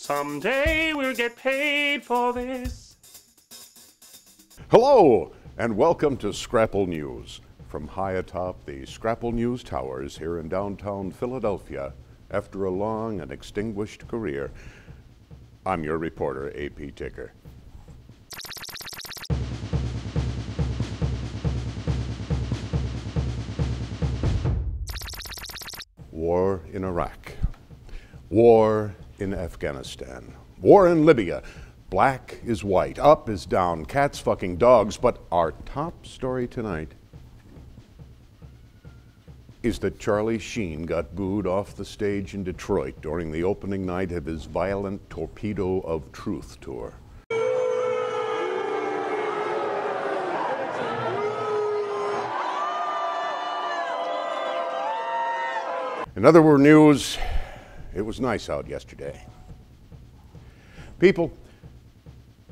Someday we'll get paid for this. Hello, and welcome to Scrapple News. From high atop the Scrapple News Towers here in downtown Philadelphia, after a long and extinguished career, I'm your reporter, A.P. Ticker. War in Iraq, war in Afghanistan, war in Libya. Black is white, up is down, cats fucking dogs. But our top story tonight is that Charlie Sheen got booed off the stage in Detroit during the opening night of his violent Torpedo of Truth tour. In other words, news, it was nice out yesterday. People,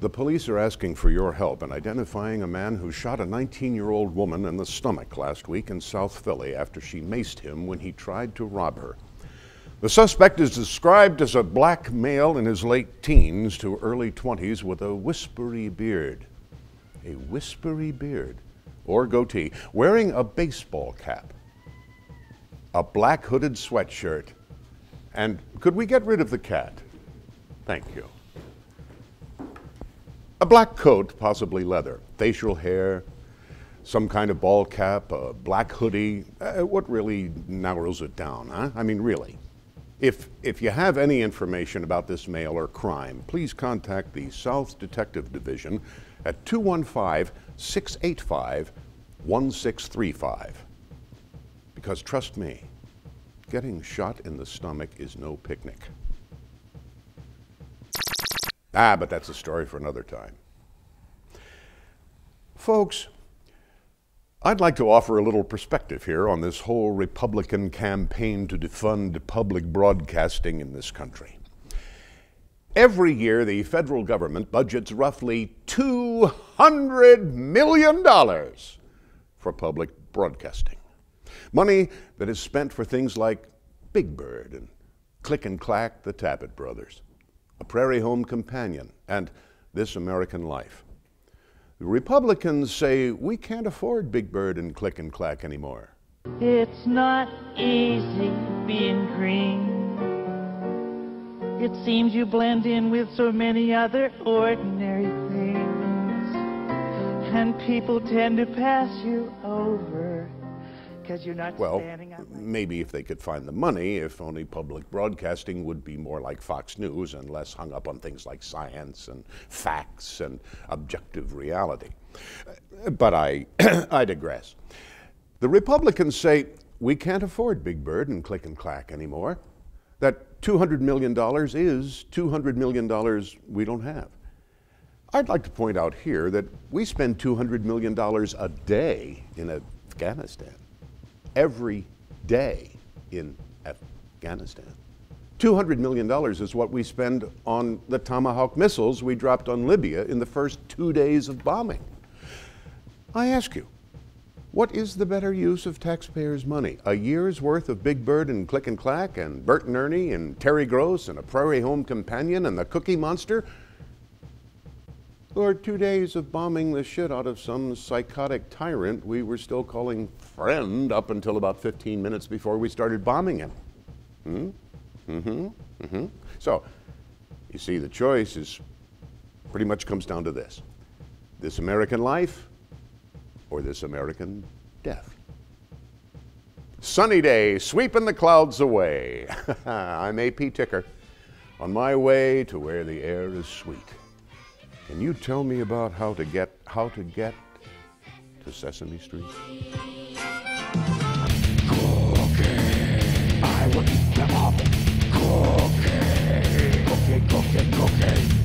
the police are asking for your help in identifying a man who shot a 19-year-old woman in the stomach last week in South Philly after she maced him when he tried to rob her. The suspect is described as a black male in his late teens to early 20s with a whispery beard. A whispery beard, or goatee, wearing a baseball cap, a black hooded sweatshirt, and could we get rid of the cat? Thank you. A black coat, possibly leather, facial hair, some kind of ball cap, a black hoodie. What really narrows it down, huh? I mean, really. If you have any information about this male or crime, please contact the South Detective Division at 215-685-1635. Because trust me, getting shot in the stomach is no picnic. But that's a story for another time. Folks, I'd like to offer a little perspective here on this whole Republican campaign to defund public broadcasting in this country. Every year, the federal government budgets roughly $200 million for public broadcasting. Money that is spent for things like Big Bird and Click and Clack, the Tappet Brothers, A Prairie Home Companion, and This American Life. The Republicans say we can't afford Big Bird and Click and Clack anymore. It's not easy being green. It seems you blend in with so many other ordinary things, and people tend to pass you over. You're not standing up. Maybe if they could find the money, if only public broadcasting would be more like Fox News and less hung up on things like science and facts and objective reality. But I digress. The Republicans say we can't afford Big Bird and Click and Clack anymore. That $200 million is $200 million we don't have. I'd like to point out here that we spend $200 million a day in Afghanistan. Every day in Afghanistan. $200 million is what we spend on the Tomahawk missiles we dropped on Libya in the first 2 days of bombing. I ask you, what is the better use of taxpayers' money? A year's worth of Big Bird and Click and Clack and Bert and Ernie and Terry Gross and A Prairie Home Companion and the Cookie Monster? Or 2 days of bombing the shit out of some psychotic tyrant we were still calling friend up until about 15 minutes before we started bombing him? So, you see, the choice is pretty much comes down to this. This American life or this American death. Sunny day, sweeping the clouds away. I'm A.P. Ticker, on my way to where the air is sweet. Can you tell me about how to get to Sesame Street? Cookie, I will eat them up. Cookie, cookie, cookie, cookie.